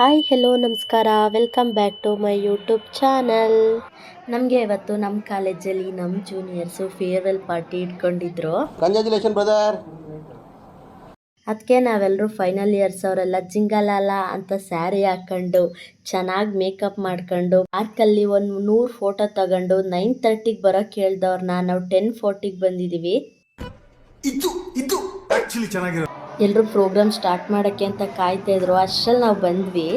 Hi hello ನಮಸ್ಕಾರ welcome back to my YouTube channel. ನಮಗೆ ಇವತ್ತು ನಮ್ಮ ಕಾಲೇಜಲ್ಲಿ ನಮ್ಮ ಜೂನಿಯರ್ಸು ಫೇರ್ವೆಲ್ ಪಾರ್ಟಿ ಇಟ್ಕೊಂಡಿದ್ರು. Congratulation brother. ಅದಕ್ಕೆ ನಾವೆಲ್ಲರೂ ಫೈನಲ್ ಇಯರ್ಸ್ ಅವರೆಲ್ಲ ಜಿಂಗಲಾಲ ಅಂತ ಸ್ಯಾರಿ ಹಾಕ್ಕೊಂಡು ಚೆನ್ನಾಗಿ ಮೇಕಪ್ ಮಾಡ್ಕೊಂಡು ಪಾರ್ಕಲ್ಲಿ ಒಂದು 100 ಫೋಟೋ ತಗೊಂಡು 9:30ಗೆ ಬರೋಕ್ಕೆ ಹೇಳ್ದವ್ರನ್ನ ನಾವು 10:40ಗೆ ಬಂದಿದ್ದೀವಿ. ಎಲ್ಲರೂ ಪ್ರೋಗ್ರಾಮ್ ಸ್ಟಾರ್ಟ್ ಮಾಡೋಕ್ಕೆ ಅಂತ ಕಾಯ್ತಾ ಇದ್ರು. ಅಷ್ಟರಲ್ಲಿ ನಾವು ಬಂದ್ವಿ.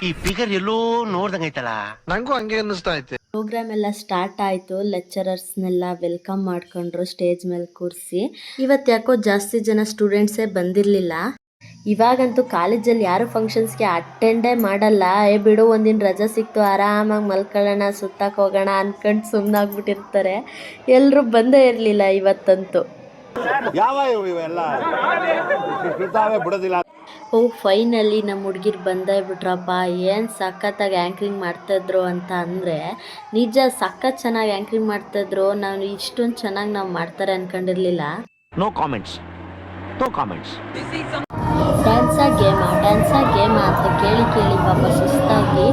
ಈ ಫಿಗರ್ ಎಲ್ಲೋ ನೋಡ್ದಂಗೈತಲ್ಲ, ನಂಗೂ ಹಂಗೆ ಅನ್ನಿಸ್ತಾ ಐತೆ. ಪ್ರೋಗ್ರಾಮ್ ಎಲ್ಲ ಸ್ಟಾರ್ಟ್ ಆಯಿತು. ಲೆಕ್ಚರರ್ಸ್ನೆಲ್ಲ ವೆಲ್ಕಮ್ ಮಾಡ್ಕೊಂಡ್ರು ಸ್ಟೇಜ್ ಮೇಲೆ ಕೂರಿಸಿ. ಇವತ್ತು ಯಾಕೋ ಜಾಸ್ತಿ ಜನ ಸ್ಟೂಡೆಂಟ್ಸೇ ಬಂದಿರಲಿಲ್ಲ. ಇವಾಗಂತೂ ಕಾಲೇಜಲ್ಲಿ ಯಾರು ಫಂಕ್ಷನ್ಸ್ಗೆ ಅಟೆಂಡೇ ಮಾಡಲ್ಲ. ಬಿಡು ಒಂದಿನ ರಜಾ ಸಿಕ್ತು ಆರಾಮಾಗಿ ಮಲ್ಕೊಳ್ಳೋಣ ಸುತ್ತಕ್ಕೆ ಹೋಗೋಣ ಅನ್ಕೊಂಡು ಸುಮ್ಮನಾಗ್ಬಿಟ್ಟಿರ್ತಾರೆ. ಎಲ್ಲರೂ ಬಂದೇ ಇರಲಿಲ್ಲ ಇವತ್ತಂತೂ. ಯಾವ ಇವೆಲ್ಲ ಬಿಡೋದಿಲ್ಲ. ಫೈನಲಿ ನಮ್ಮ ಹುಡುಗಿರು ಬಂದೇ ಬಿಟ್ರಪ್ಪ. ಏನು ಸಖತ್ತಾಗಿ ಆ್ಯಂಕ್ರಿಂಗ್ ಮಾಡ್ತಾಯಿದ್ರು ಅಂತ ಅಂದರೆ ನಿಜ ಸಖತ್ ಚೆನ್ನಾಗಿ ಆ್ಯಂಕ್ರಿಂಗ್ ಮಾಡ್ತಾಯಿದ್ರು. ನಾವು ಇಷ್ಟೊಂದು ಚೆನ್ನಾಗಿ ನಾವು ಮಾಡ್ತಾರೆ ಅಂದ್ಕೊಂಡಿರಲಿಲ್ಲ. No comments, no comments. ಡ್ಯಾನ್ಸಾ ಗೇಮಾ ಅಂತ ಕೇಳಿ ಪಾಪ ಸುಸ್ತಾಗಿ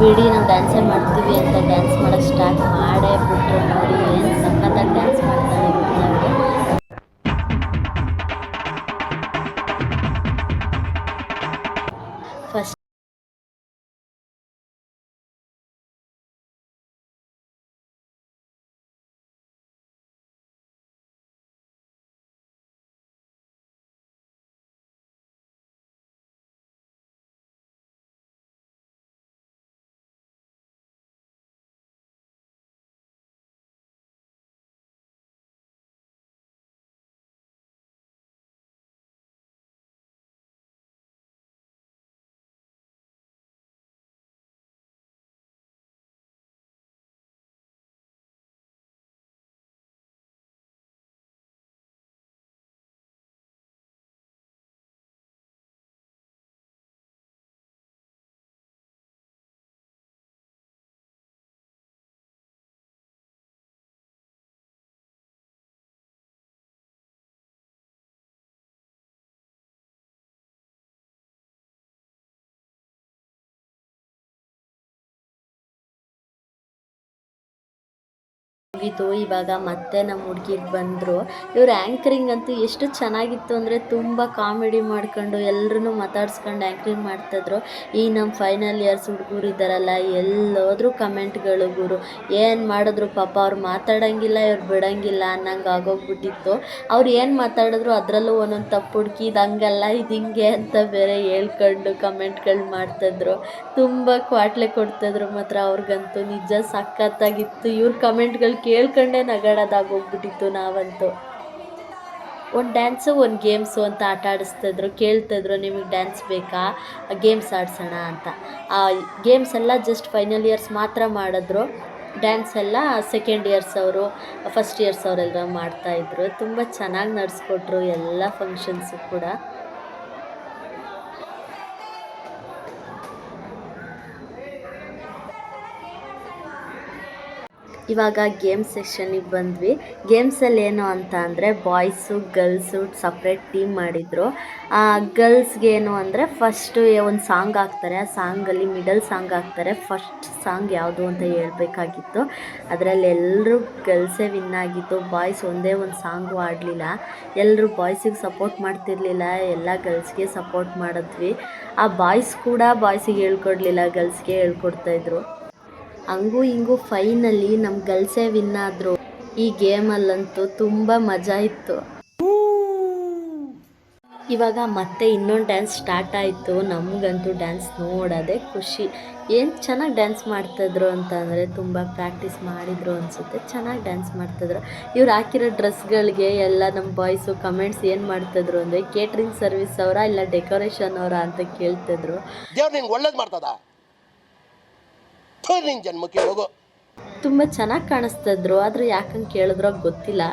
ಬಿಡಿ ನಾವು ಡ್ಯಾನ್ಸೇ ಮಾಡ್ತೀವಿ ಅಂತ ಡ್ಯಾನ್ಸ್ ಮಾಡೋಕ್ಕೆ ಸ್ಟಾರ್ಟ್ ಮಾಡೇ ಬಿಟ್ರು. ನೋಡಿ ಏನು ಸಖತ್ತಾಗಿ ಡ್ಯಾನ್ಸ್ ಮಾಡ್ತಾರೆ ಗೊತ್ತಾಗಿ. ಫಸ್ಟ್ ಮುಗೀತು. ಇವಾಗ ಮತ್ತೆ ನಮ್ಮ ಹುಡುಗಿರು ಬಂದರು. ಇವ್ರು ಆ್ಯಂಕರಿಂಗ್ ಅಂತೂ ಎಷ್ಟು ಚೆನ್ನಾಗಿತ್ತು ಅಂದರೆ ತುಂಬ ಕಾಮಿಡಿ ಮಾಡ್ಕೊಂಡು ಎಲ್ಲರೂ ಮಾತಾಡ್ಸ್ಕೊಂಡು ಆ್ಯಂಕರಿಂಗ್ ಮಾಡ್ತಾಯಿದ್ರು. ಈ ನಮ್ಮ ಫೈನಲ್ ಇಯರ್ಸ್ ಹುಡುಗರು ಇದ್ದಾರಲ್ಲ ಎಲ್ಲೋದ್ರೂ ಕಮೆಂಟ್ಗಳು ಗುರು ಏನು ಮಾಡಿದ್ರು ಪಾಪ ಅವ್ರು ಮಾತಾಡೋಂಗಿಲ್ಲ ಇವ್ರು ಬಿಡೋಂಗಿಲ್ಲ ಅನ್ನಂಗೆ ಆಗೋಗ್ಬಿಟ್ಟಿತ್ತು. ಅವ್ರು ಏನು ಮಾತಾಡಿದ್ರು ಅದರಲ್ಲೂ ಒಂದೊಂದು ತಪ್ಪು ಹುಡುಕಿ ಇದು ಹಂಗಲ್ಲ ಇದು ಹಿಂಗೆ ಅಂತ ಬೇರೆ ಹೇಳ್ಕೊಂಡು ಕಮೆಂಟ್ಗಳು ಮಾಡ್ತಾಯಿದ್ರು. ತುಂಬ ಕ್ವಾಟ್ಲೆ ಕೊಡ್ತಾಯಿದ್ರು ಮಾತ್ರ. ಅವ್ರಿಗಂತೂ ನಿಜ ಸಖತ್ತಾಗಿತ್ತು. ಇವ್ರ ಕಮೆಂಟ್ಗಳು ಕೇಳ್ಕೊಂಡೇ ನಗಾಡೋದಾಗೋಗ್ಬಿಟ್ಟಿತ್ತು ನಾವಂತೂ. ಒಂದು ಡ್ಯಾನ್ಸು ಒಂದು ಗೇಮ್ಸು ಅಂತ ಆಟ ಆಡಿಸ್ತಾಯಿದ್ರು. ಕೇಳ್ತಾಯಿದ್ರು ನಿಮಗೆ ಡ್ಯಾನ್ಸ್ ಬೇಕಾ ಗೇಮ್ಸ್ ಆಡಿಸೋಣ ಅಂತ. ಆ ಗೇಮ್ಸ್ ಎಲ್ಲ ಜಸ್ಟ್ ಫೈನಲ್ ಇಯರ್ಸ್ ಮಾತ್ರ ಮಾಡಿದ್ರು. ಡ್ಯಾನ್ಸ್ ಎಲ್ಲ ಸೆಕೆಂಡ್ ಇಯರ್ಸ್ ಅವರು ಫಸ್ಟ್ ಇಯರ್ಸ್ ಅವರೆಲ್ಲ ಮಾಡ್ತಾಯಿದ್ರು. ತುಂಬ ಚೆನ್ನಾಗಿ ನಡೆಸ್ಕೊಟ್ರು ಎಲ್ಲ ಫಂಕ್ಷನ್ಸು ಕೂಡ. ಇವಾಗ ಗೇಮ್ಸ್ ಸೆಕ್ಷನಿಗೆ ಬಂದ್ವಿ. ಗೇಮ್ಸಲ್ಲಿ ಏನು ಅಂತ ಅಂದರೆ ಬಾಯ್ಸು ಗರ್ಲ್ಸು ಸಪ್ರೇಟ್ ಟೀಮ್ ಮಾಡಿದರು. ಗರ್ಲ್ಸ್ಗೆ ಏನು ಅಂದರೆ ಫಸ್ಟು ಒಂದು ಸಾಂಗ್ ಹಾಕ್ತಾರೆ. ಆ ಸಾಂಗಲ್ಲಿ ಮಿಡಲ್ ಸಾಂಗ್ ಹಾಕ್ತಾರೆ. ಫಸ್ಟ್ ಸಾಂಗ್ ಯಾವುದು ಅಂತ ಹೇಳ್ಬೇಕಾಗಿತ್ತು. ಅದರಲ್ಲಿ ಎಲ್ಲರೂ ಗರ್ಲ್ಸೇ ವಿನ್ ಆಗಿತ್ತು. ಬಾಯ್ಸ್ ಒಂದೇ ಒಂದು ಸಾಂಗು ಆಡಲಿಲ್ಲ. ಎಲ್ಲರೂ ಬಾಯ್ಸಿಗೆ ಸಪೋರ್ಟ್ ಮಾಡ್ತಿರ್ಲಿಲ್ಲ, ಎಲ್ಲ ಗರ್ಲ್ಸ್ಗೆ ಸಪೋರ್ಟ್ ಮಾಡಿದ್ವಿ. ಆ ಬಾಯ್ಸ್ ಕೂಡ ಬಾಯ್ಸಿಗೆ ಹೇಳ್ಕೊಡ್ಲಿಲ್ಲ, ಗರ್ಲ್ಸ್ಗೆ ಹೇಳ್ಕೊಡ್ತಾಯಿದ್ರು. ಹಂಗೂ ಹಿಂಗೂ ಫೈನಲಿ ನಮ್ಮ ಗರ್ಲ್ಸೇ ವಿನ್ ಆದರು. ಈ ಗೇಮಲ್ಲಂತೂ ತುಂಬ ಮಜಾ ಇತ್ತು. ಇವಾಗ ಮತ್ತೆ ಇನ್ನೊಂದು ಡ್ಯಾನ್ಸ್ ಸ್ಟಾರ್ಟ್ ಆಯಿತು. ನಮಗಂತೂ ಡ್ಯಾನ್ಸ್ ನೋಡೋದೇ ಖುಷಿ. ಏನು ಚೆನ್ನಾಗಿ ಡ್ಯಾನ್ಸ್ ಮಾಡ್ತಾಯಿದ್ರು ಅಂತ ಅಂದರೆ ತುಂಬ ಪ್ರಾಕ್ಟೀಸ್ ಮಾಡಿದರು ಅನಿಸುತ್ತೆ. ಚೆನ್ನಾಗಿ ಡ್ಯಾನ್ಸ್ ಮಾಡ್ತಾಯಿದ್ರು. ಇವ್ರು ಹಾಕಿರೋ ಡ್ರೆಸ್ಗಳಿಗೆ ಎಲ್ಲ ನಮ್ಮ ಬಾಯ್ಸು ಕಮೆಂಟ್ಸ್ ಏನು ಮಾಡ್ತಾಯಿದ್ರು ಅಂದರೆ ಕೇಟ್ರಿಂಗ್ ಸರ್ವಿಸ್ ಅವರ ಇಲ್ಲ ಡೆಕೋರೇಷನ್ ಅವರ ಅಂತ ಕೇಳ್ತಿದ್ರು. ಒಳ್ಳೇದು ಮಾಡ್ತದ ಜನ್ಮಕ್ಕೆ ಹೋಗೋ. ತುಂಬ ಚೆನ್ನಾಗಿ ಕಾಣಿಸ್ತಿದ್ರು. ಆದರೂ ಯಾಕಂಗೆ ಕೇಳಿದ್ರೋ ಗೊತ್ತಿಲ್ಲ.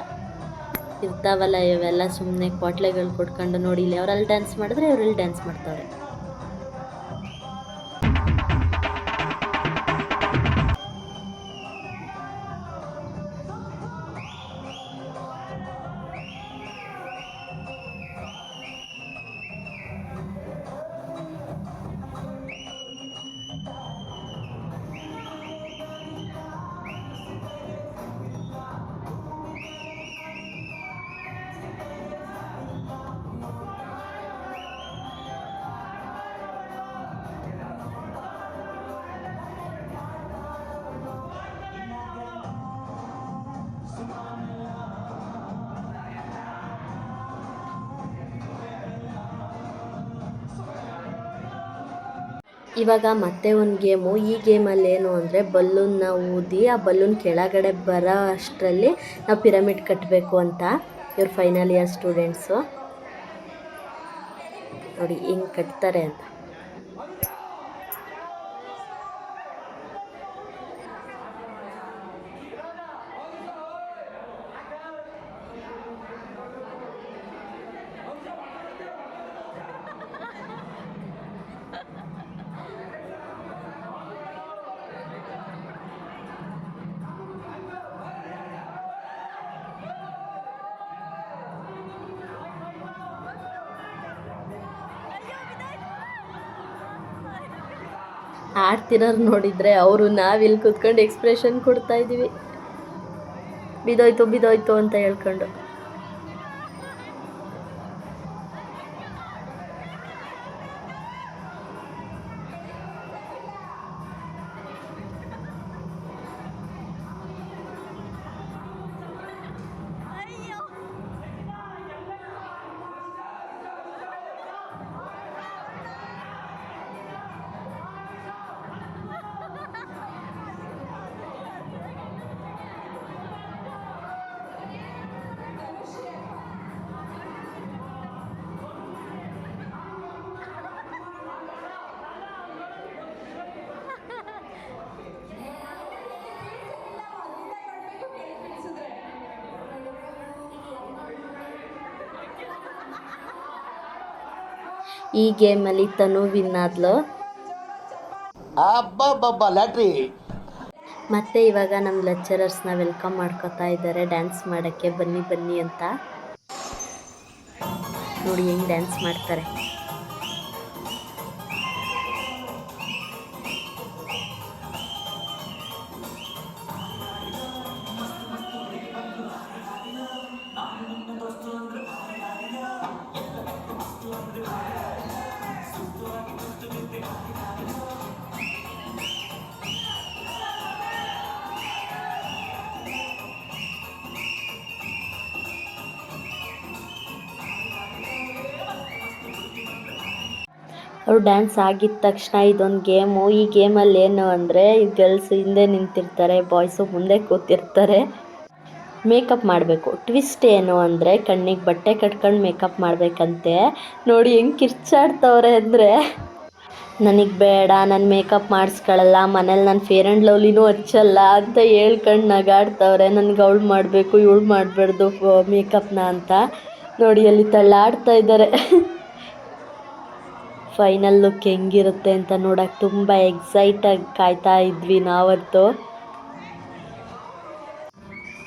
ಇರ್ತಾವಲ್ಲ ಇವೆಲ್ಲ ಸುಮ್ಮನೆ ಕ್ವಾಟ್ಲೆಗಳು ಕೊಟ್ಕೊಂಡು ನೋಡಿ ಇಲ್ಲಿ ಅವರಲ್ಲಿ ಡ್ಯಾನ್ಸ್ ಮಾಡಿದ್ರೆ ಇವರಲ್ಲಿ ಡ್ಯಾನ್ಸ್ ಮಾಡ್ತಾವ್ರೆ. ಇವಾಗ ಮತ್ತೆ ಒಂದು ಗೇಮು. ಈ ಗೇಮಲ್ಲಿ ಏನು ಅಂದರೆ ಬಲೂನ್ನ ಊದಿ ಆ ಬಲೂನ್ ಕೆಳಗಡೆ ಬರೋ ಅಷ್ಟರಲ್ಲಿ ನಾವು ಪಿರಮಿಡ್ ಕಟ್ಟಬೇಕು ಅಂತ. ಇವ್ರು ಫೈನಲ್ ಇಯರ್ ಸ್ಟೂಡೆಂಟ್ಸು, ನೋಡಿ ಹೆಂಗೆ ಕಟ್ತಾರೆ ಅಂತ. ಆಡ್ತಿರೋರು ನೋಡಿದರೆ ಅವರು ನಾವಿಲ್ಲಿ ಕೂತ್ಕೊಂಡು ಎಕ್ಸ್ಪ್ರೆಷನ್ ಕೊಡ್ತಾ ಇದ್ದೀವಿ, ಬಿದೋಯ್ತು ಬಿದೋಯ್ತು ಅಂತ ಹೇಳ್ಕೊಂಡು. ಈ ಗೇಮಲ್ಲಿ ತನು ವಿನ್ ಆದ್ಲು. ಅಬ್ಬಬ್ಬಬ್ಬ ಲ್ಯಾಟ್ರಿ. ಮತ್ತು ಇವಾಗ ನಮ್ಮ ಲೆಕ್ಚರರ್ಸ್ನ ವೆಲ್ಕಮ್ ಮಾಡ್ಕೋತಾ ಇದ್ದಾರೆ ಡ್ಯಾನ್ಸ್ ಮಾಡೋಕ್ಕೆ, ಬನ್ನಿ ಬನ್ನಿ ಅಂತ. ನೋಡಿ ಹೆಂಗೆ ಡ್ಯಾನ್ಸ್ ಮಾಡ್ತಾರೆ. ಅವರು ಡ್ಯಾನ್ಸ್ ಆಗಿದ ತಕ್ಷಣ ಇದೊಂದು ಗೇಮು. ಈ ಗೇಮಲ್ಲಿ ಏನು ಅಂದರೆ ಗರ್ಲ್ಸ್ ಹಿಂದೆ ನಿಂತಿರ್ತಾರೆ, ಬಾಯ್ಸು ಮುಂದೆ ಕೂತಿರ್ತಾರೆ. ಮೇಕಪ್ ಮಾಡಬೇಕು. ಟ್ವಿಸ್ಟ್ ಏನು ಅಂದರೆ ಕಣ್ಣಿಗೆ ಬಟ್ಟೆ ಕಟ್ಕೊಂಡು ಮೇಕಪ್ ಮಾಡಬೇಕಂತೆ. ನೋಡಿ ಹೆಂಗೆ ಕಿರ್ಚಾಡ್ತವ್ರೆ ಅಂದರೆ, ನನಗೆ ಬೇಡ, ನಾನು ಮೇಕಪ್ ಮಾಡಿಸ್ಕೊಳ್ಳಲ್ಲ, ಮನೇಲಿ ನಾನು ಫೇರ್ ಆ್ಯಂಡ್ ಲವ್ಲಿನೂ ಹಚ್ಚಲ್ಲ ಅಂತ ಹೇಳ್ಕೊಂಡು ನಗಾಡ್ತವ್ರೆ. ನನಗೆ ಅವಳು ಮಾಡಬೇಕು, ಇವಳು ಮಾಡಬಾರ್ದು ಮೇಕಪ್ನ ಅಂತ. ನೋಡಿ ಅಲ್ಲಿ ತಳ್ಳಾಡ್ತಾ ಇದ್ದಾರೆ. ಫೈನಲ್ ಲುಕ್ ಹೆಂಗಿರುತ್ತೆ ಅಂತ ನೋಡೋಕೆ ತುಂಬ ಎಕ್ಸೈಟಾಗಿ ಕಾಯ್ತಾ ಇದ್ವಿ ನಾವಂತೂ.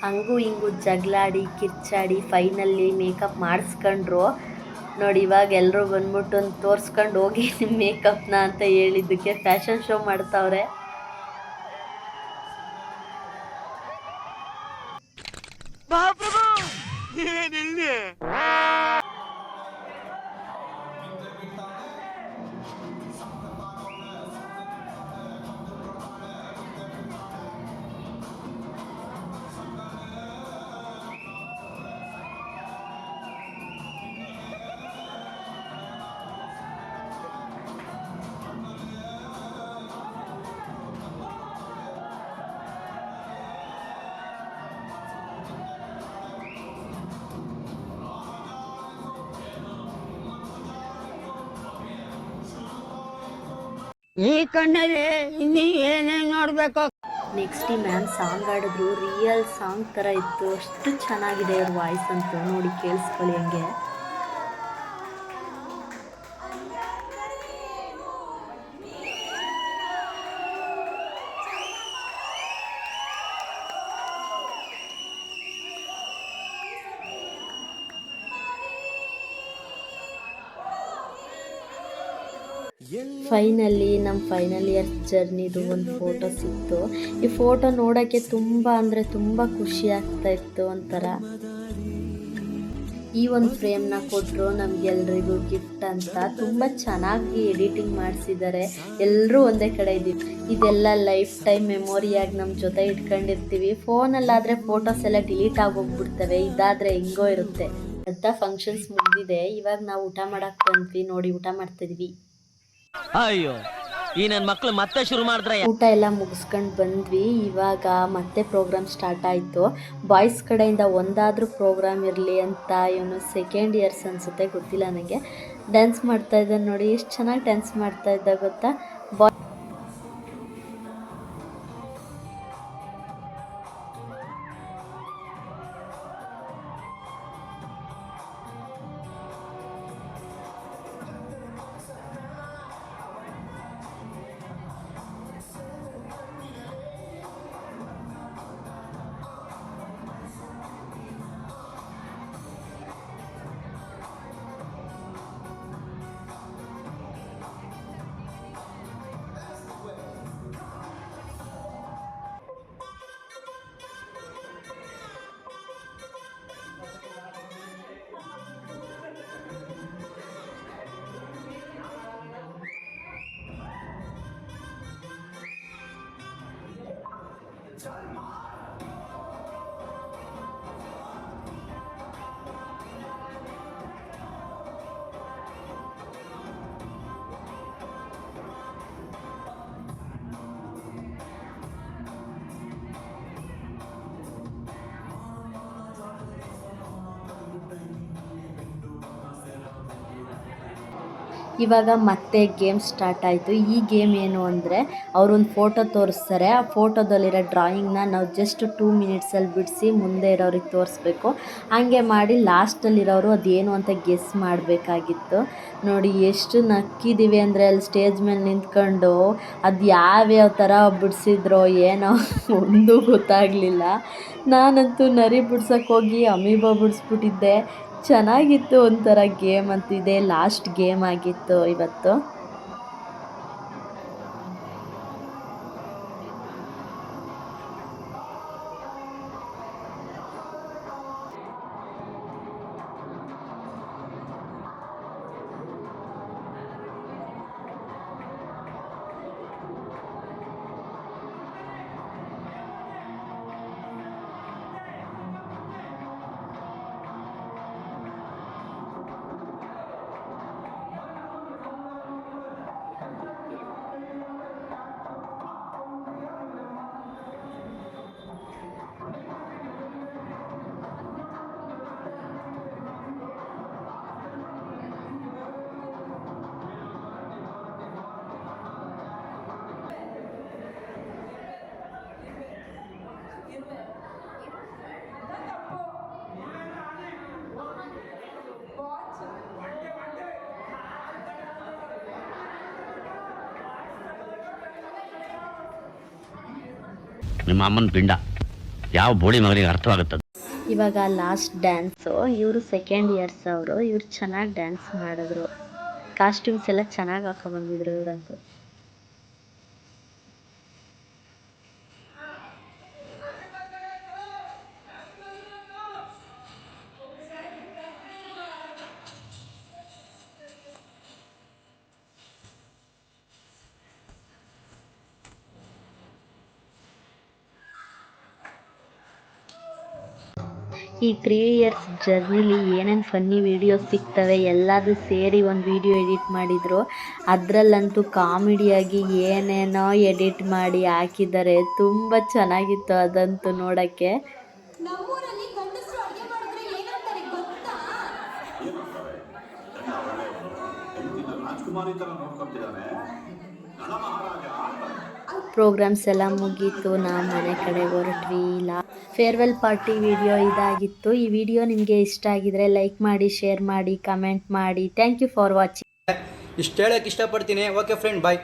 ಹಂಗೂ ಹಿಂಗೂ ಜಗಳಾಡಿ ಕಿರ್ಚಾಡಿ ಫೈನಲ್ಲಿ ಮೇಕಪ್ ಮಾಡಿಸ್ಕೊಂಡ್ರು. ನೋಡಿ ಇವಾಗ ಎಲ್ಲರೂ ಬಂದ್ಬಿಟ್ಟು ಒಂದು ತೋರಿಸ್ಕೊಂಡು ಹೋಗಿ ನಿಮ್ಮ ಮೇಕಪ್ನ ಅಂತ ಹೇಳಿದ್ದಕ್ಕೆ ಫ್ಯಾಷನ್ ಶೋ ಮಾಡ್ತಾವ್ರೆ. ಈ ಕಣ್ಣಲ್ಲಿ ಇನ್ನೀ ಏನೇನು ನೋಡ್ಬೇಕು. ನೆಕ್ಸ್ಟ್ ಈ ಮ್ಯಾಮ್ ಸಾಂಗ್ ಆಡಿದ್ರು, ರಿಯಲ್ ಸಾಂಗ್ ಥರ ಇತ್ತು. ಅಷ್ಟು ಚೆನ್ನಾಗಿದೆ ಅವ್ರ ವಾಯ್ಸ್ ಅಂತೂ, ನೋಡಿ ಕೇಳಿಸ್ಕೊಳ್ಳಿ ಹಂಗೆ. ಫೈನಲಿ ನಮ್ಮ ಫೈನಲ್ ಇಯರ್ ಜರ್ನಿದು ಒಂದು ಫೋಟೋ ಸಿಕ್ತು. ಈ ಫೋಟೋ ನೋಡೋಕ್ಕೆ ತುಂಬ ಅಂದರೆ ತುಂಬ ಖುಷಿ ಆಗ್ತಾ ಇತ್ತು ಒಂಥರ. ಈ ಒಂದು ಫ್ರೇಮ್ನ ಕೊಟ್ಟರು ನಮಗೆಲ್ರಿಗೂ ಗಿಫ್ಟ್ ಅಂತ. ತುಂಬ ಚೆನ್ನಾಗಿ ಎಡಿಟಿಂಗ್ ಮಾಡಿಸಿದ್ದಾರೆ. ಎಲ್ಲರೂ ಒಂದೇ ಕಡೆ ಇದ್ದೀವಿ. ಇದೆಲ್ಲ ಲೈಫ್ ಟೈಮ್ ಮೆಮೊರಿಯಾಗಿ ನಮ್ಮ ಜೊತೆ ಇಟ್ಕೊಂಡಿರ್ತೀವಿ. ಫೋನಲ್ಲಾದರೆ ಫೋಟೋಸ್ ಎಲ್ಲ ಡಿಲೀಟ್ ಆಗೋಗ್ಬಿಡ್ತವೆ, ಇದಾದರೆ ಹೆಂಗೋ ಇರುತ್ತೆ. ಅಂತ ಫಂಕ್ಷನ್ಸ್ ಮುಗಿದಿದೆ. ಇವಾಗ ನಾವು ಊಟ ಮಾಡೋಕ್ಕೆ ಬಂದ್ವಿ. ನೋಡಿ ಊಟ ಮಾಡ್ತಿದ್ವಿ. ಅಯ್ಯೋ ಈ ನನ್ನ ಮಕ್ಳು ಮತ್ತೆ ಶುರು ಮಾಡಿದ್ರೆ ಊಟ ಎಲ್ಲ ಮುಗಿಸ್ಕೊಂಡು ಬಂದ್ವಿ. ಇವಾಗ ಮತ್ತೆ ಪ್ರೋಗ್ರಾಮ್ ಸ್ಟಾರ್ಟ್ ಆಯಿತು. ಬಾಯ್ಸ್ ಕಡೆಯಿಂದ ಒಂದಾದರೂ ಪ್ರೋಗ್ರಾಮ್ ಇರಲಿ ಅಂತ ಇವನು ಸೆಕೆಂಡ್ ಇಯರ್ಸ್ ಅನಿಸುತ್ತೆ, ಗೊತ್ತಿಲ್ಲ ನನಗೆ. ಡ್ಯಾನ್ಸ್ ಮಾಡ್ತಾ ಇದ್ದ ನೋಡಿ, ಎಷ್ಟು ಚೆನ್ನಾಗಿ ಡ್ಯಾನ್ಸ್ ಮಾಡ್ತಾ ಇದ್ದ ಗೊತ್ತಾ. ಇವಾಗ ಮತ್ತೆ ಗೇಮ್ ಸ್ಟಾರ್ಟ್ ಆಯಿತು. ಈ ಗೇಮ್ ಏನು ಅಂದರೆ ಅವರೊಂದು ಫೋಟೋ ತೋರಿಸ್ತಾರೆ. ಆ ಫೋಟೋದಲ್ಲಿರೋ ಡ್ರಾಯಿಂಗ್ನ ನಾವು ಜಸ್ಟ್ 2 ಮಿನಿಟ್ಸಲ್ಲಿ ಬಿಡಿಸಿ ಮುಂದೆ ಇರೋರಿಗೆ ತೋರಿಸ್ಬೇಕು. ಹಾಗೆ ಮಾಡಿ ಲಾಸ್ಟಲ್ಲಿರೋರು ಅದೇನು ಅಂತ ಗೆಸ್ ಮಾಡಬೇಕಾಗಿತ್ತು. ನೋಡಿ ಎಷ್ಟು ನಕ್ಕಿದ್ದೀವಿ ಅಂದರೆ ಅಲ್ಲಿ ಸ್ಟೇಜ್ ಮೇಲೆ ನಿಂತ್ಕೊಂಡು ಅದು ಯಾವ್ಯಾವ ಥರ ಬಿಡಿಸಿದ್ರೋ ಏನೋ ಒಂದೂ ಗೊತ್ತಾಗಲಿಲ್ಲ. ನಾನಂತೂ ನರಿ ಬಿಡ್ಸೋಕ್ಕೆ ಹೋಗಿ ಅಮೀಬಾ ಬಿಡಿಸ್ಬಿಟ್ಟಿದ್ದೆ. ಚೆನ್ನಾಗಿತ್ತು ಒಂಥರ ಗೇಮ್ ಅಂತೂ. ಇದೇ ಲಾಸ್ಟ್ ಗೇಮ್ ಆಗಿತ್ತು ಇವತ್ತು. ನಿಮ್ಮ ಅಮ್ಮನ ಪಿಂಡ ಯಾವ ಬೋಳಿ ಮಗನಿಗೆ ಅರ್ಥವಾಗುತ್ತದೆ. ಇವಾಗ ಲಾಸ್ಟ್ ಡ್ಯಾನ್ಸು. ಇವರು ಸೆಕೆಂಡ್ ಇಯರ್ಸ್ ಅವರು. ಇವ್ರು ಚೆನ್ನಾಗಿ ಡ್ಯಾನ್ಸ್ ಮಾಡಿದ್ರು. ಕಾಸ್ಟ್ಯೂಮ್ಸ್ ಎಲ್ಲ ಚೆನ್ನಾಗಿ ಹಾಕೊಂಡ್ಬಂದಿದ್ರು ಇವರಂತೂ. ಈ 3 ಇಯರ್ಸ್ ಜರ್ನಿಲಿ ಏನೇನು ಫನ್ನಿ ವೀಡಿಯೋಸ್ ಸಿಗ್ತವೆ ಎಲ್ಲದೂ ಸೇರಿ ಒಂದು ವೀಡಿಯೋ ಎಡಿಟ್ ಮಾಡಿದರು. ಅದರಲ್ಲಂತೂ ಕಾಮಿಡಿಯಾಗಿ ಏನೇನೋ ಎಡಿಟ್ ಮಾಡಿ ಹಾಕಿದ್ದಾರೆ. ತುಂಬ ಚೆನ್ನಾಗಿತ್ತು ಅದಂತೂ ನೋಡೋಕ್ಕೆ. ನಮ್ಮೂರಲ್ಲಿ ಗಂಡಸರು ಅಡುಗೆ ಮಾಡಿದ್ರೆ ಏನಂತಾರೆ ಗೊತ್ತಾ? ರಾಜ್ಕುಮಾರಿ ತರ ನೋಡ್ಕೊಂತಿದ್ದಾನೆ ಪ್ರೋಗ್ರಾಮ್ಸ್ ಎಲ್ಲ ಮುಗೀತು. ನಾವು ಮನೆ ಕಡೆ ಹೊರಟ್ವಿ. ಫೇರ್ವೆಲ್ ಪಾರ್ಟಿ ವಿಡಿಯೋ ಇದಾಗಿತ್ತು. ಈ ವಿಡಿಯೋ ನಿಮಗೆ ಇಷ್ಟ ಆಗಿದ್ರೆ ಲೈಕ್ ಮಾಡಿ, ಶೇರ್ ಮಾಡಿ, ಕಮೆಂಟ್ ಮಾಡಿ. Thank you for watching. ಇಷ್ಟು ಹೇಳೋಕ್ಕೆ ಇಷ್ಟಪಡ್ತೀನಿ. ಓಕೆ ಫ್ರೆಂಡ್, ಬಾಯ್.